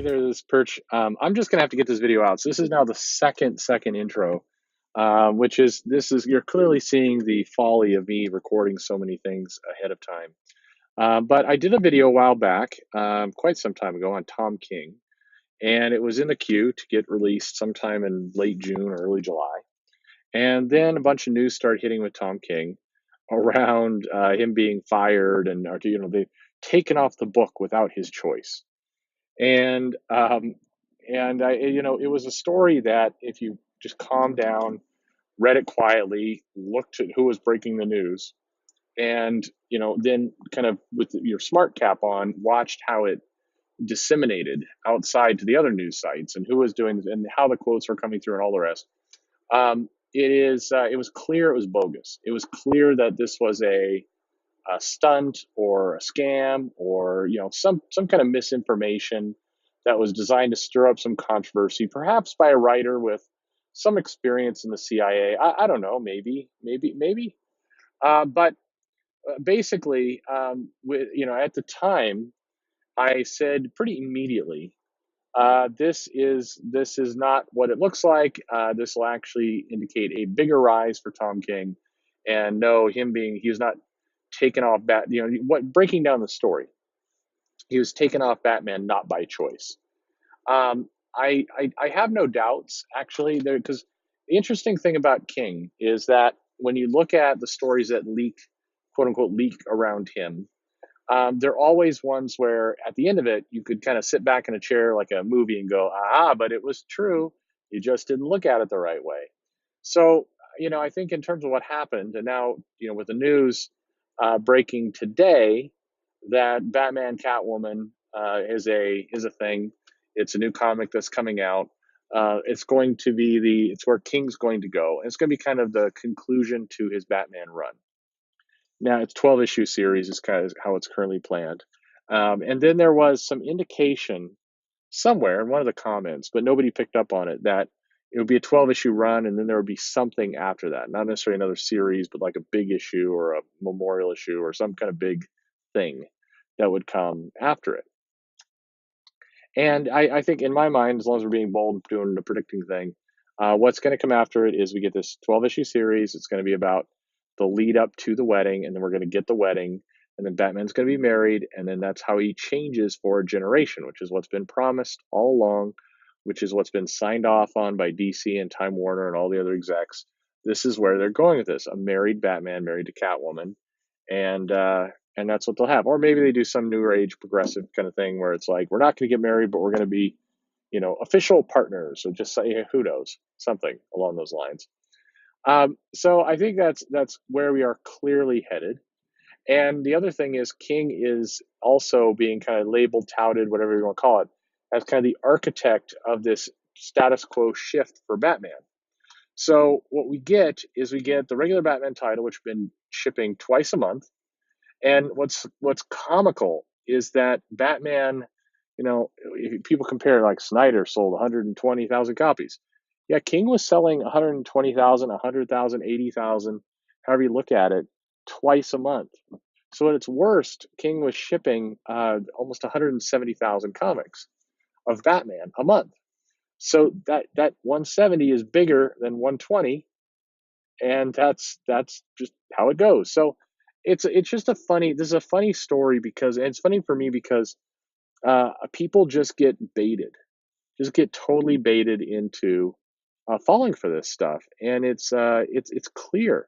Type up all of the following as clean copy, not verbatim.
Hey there, this is Perch. I'm just gonna have to get this video out. So this is now the second intro, which is this is you're clearly seeing the folly of me recording so many things ahead of time. But I did a video a while back, quite some time ago, on Tom King, and it was in the queue to get released sometime in late June or early July. And then a bunch of news started hitting with Tom King around him being fired and or, they've taken off the book without his choice. And it was a story that if you just calmed down, read it quietly, looked at who was breaking the news, and then kind of with your smart cap on, watched how it disseminated outside to the other news sites and who was doing and how the quotes were coming through and all the rest. It was clear it was bogus. It was clear that this was a stunt or a scam or some kind of misinformation that was designed to stir up some controversy, perhaps by a writer with some experience in the CIA. I don't know, maybe. But basically, at the time, I said pretty immediately, this is not what it looks like. This will actually indicate a bigger rise for Tom King, and no, he was not taken off what breaking down the story. He was taken off Batman not by choice. I have no doubts actually there because the interesting thing about King is that when you look at the stories that leak, quote unquote, leak around him, they're always ones where at the end of it you could kind of sit back in a chair like a movie and go, but it was true. You just didn't look at it the right way. So I think in terms of what happened, and now with the news breaking today that Batman Catwoman is a thing. It's a new comic that's coming out. It's going to be it's where King's going to go. It's going to be kind of the conclusion to his Batman run. Now it's 12 issue series is kind of how it's currently planned. And then there was some indication somewhere in one of the comments, but nobody picked up on it, that it would be a 12 issue run and then there would be something after that. Not necessarily another series, but like a big issue or a memorial issue or some kind of big thing that would come after it. And I think in my mind, as long as we're being bold doing the predicting thing, what's going to come after it is we get this 12 issue series. It's going to be about the lead up to the wedding, and then we're going to get the wedding, and then Batman's going to be married, and then that's how he changes for a generation, which is what's been promised all along, which is what's been signed off on by DC and Time Warner and all the other execs. This is where they're going with this: a married Batman married to Catwoman, and that's what they'll have. Or maybe they do some newer age progressive kind of thing where it's like, we're not going to get married, but we're going to be, official partners. So just say, who knows, something along those lines. So I think that's where we are clearly headed. And the other thing is King is also being kind of labeled, touted, whatever you want to call it, as kind of the architect of this status quo shift for Batman. So what we get is we get the regular Batman title, which has been shipping twice a month. And what's comical is that Batman, if people compare, like Snyder sold 120,000 copies. Yeah, King was selling 120,000, 100,000, 80,000, however you look at it, twice a month. So at its worst, King was shipping almost 170,000 comics of Batman a month. So that 170 is bigger than 120, and that's just how it goes. So it's just this is a funny story because, and it's funny for me because people just get baited, just get totally baited into falling for this stuff, and it's clear,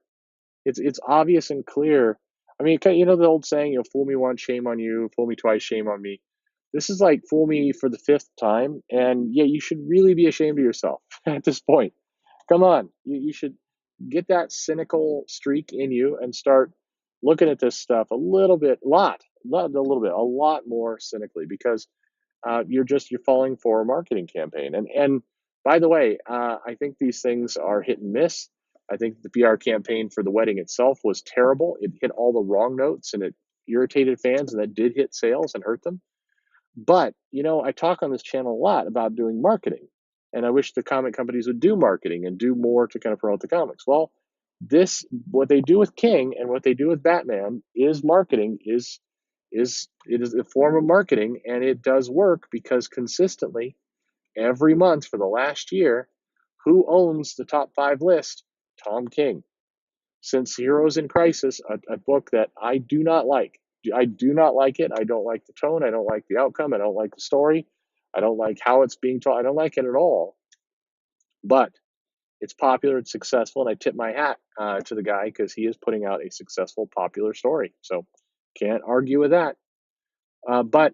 it's obvious and clear. I mean, the old saying, fool me once, shame on you; fool me twice, shame on me. This is like fool me for the fifth time, and yeah, you should really be ashamed of yourself at this point. Come on, you should get that cynical streak in you and start looking at this stuff a little bit, a lot more cynically, because you're falling for a marketing campaign. And by the way, I think these things are hit and miss. I think the PR campaign for the wedding itself was terrible. It hit all the wrong notes and it irritated fans, and that did hit sales and hurt them. But, I talk on this channel a lot about doing marketing, and I wish the comic companies would do marketing and do more to kind of promote the comics. Well, what they do with King and what they do with Batman is marketing, is it is a form of marketing, and it does work because consistently every month for the last year, who owns the top 5 list? Tom King. Since Heroes in Crisis, a book that I do not like. I do not like it. I don't like the tone. I don't like the outcome. I don't like the story. I don't like how it's being told. I don't like it at all. But it's popular, it's successful, and I tip my hat to the guy because he is putting out a successful, popular story. So can't argue with that. But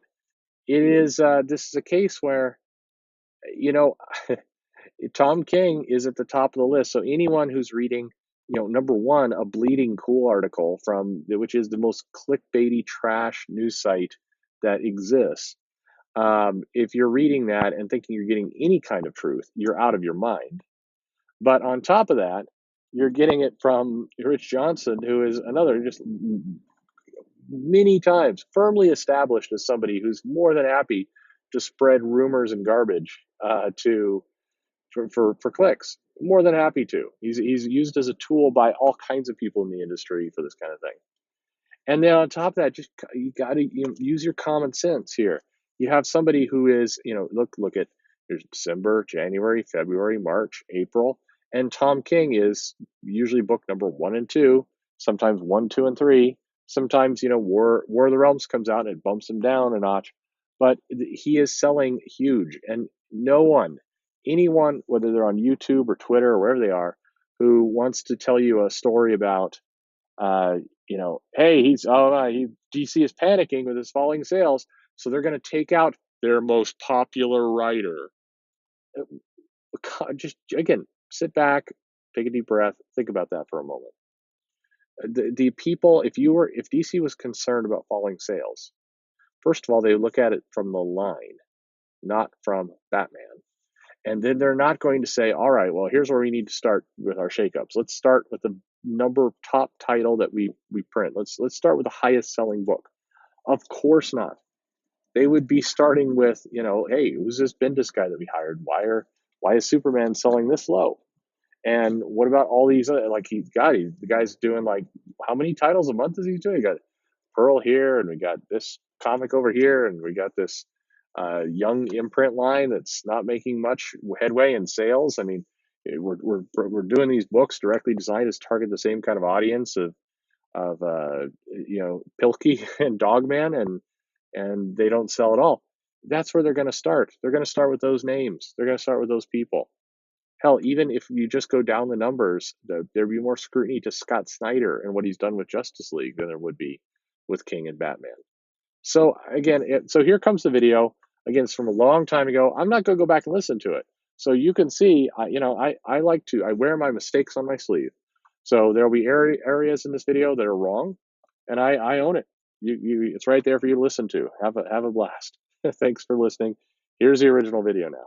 it is this is a case where you know Tom King is at the top of the list. So anyone who's reading, number one, a Bleeding Cool article from which is the most clickbaity trash news site that exists. If you're reading that and thinking you're getting any kind of truth, you're out of your mind. But on top of that, you're getting it from Rich Johnson, who is another just many times firmly established as somebody who's more than happy to spread rumors and garbage to for clicks. More than happy to. He's used as a tool by all kinds of people in the industry for this kind of thing. And then on top of that, just you got to use your common sense here. You have somebody who is, look at there's December, January, February, March, April, and Tom King is usually book number 1 and 2, sometimes 1, 2, and 3. Sometimes War of the Realms comes out and it bumps him down a notch, but he is selling huge, and no one, anyone, whether they're on YouTube or Twitter or wherever they are, who wants to tell you a story about uh, hey, DC is panicking with his falling sales, so they're going to take out their most popular writer. Just again, sit back, take a deep breath, think about that for a moment. The people, if DC was concerned about falling sales, first of all, they look at it from the line, not from Batman. And then they're not going to say, all right, well, here's where we need to start with our shakeups. Let's start with the number top title that we print. Let's start with the highest selling book. Of course not. They would be starting with, hey, who's this Bendis guy that we hired? Why is Superman selling this low? And what about all these other, like the guy's doing like, how many titles a month is he doing? He got Pearl here, and we got this comic over here, and we got this young imprint line that's not making much headway in sales. I mean, we're doing these books directly designed to target the same kind of audience of Pilkey and Dogman, and they don't sell at all. That's where they're going to start. They're going to start with those names. They're going to start with those people. Hell, even if you just go down the numbers, there'd be more scrutiny to Scott Snyder and what he's done with Justice League than there would be with King and Batman. So again, so here comes the video. Again, it's from a long time ago. I'm not going to go back and listen to it. So you can see, I wear my mistakes on my sleeve. So there'll be areas in this video that are wrong, and I own it. It's right there for you to listen to. Have a blast. Thanks for listening. Here's the original video now.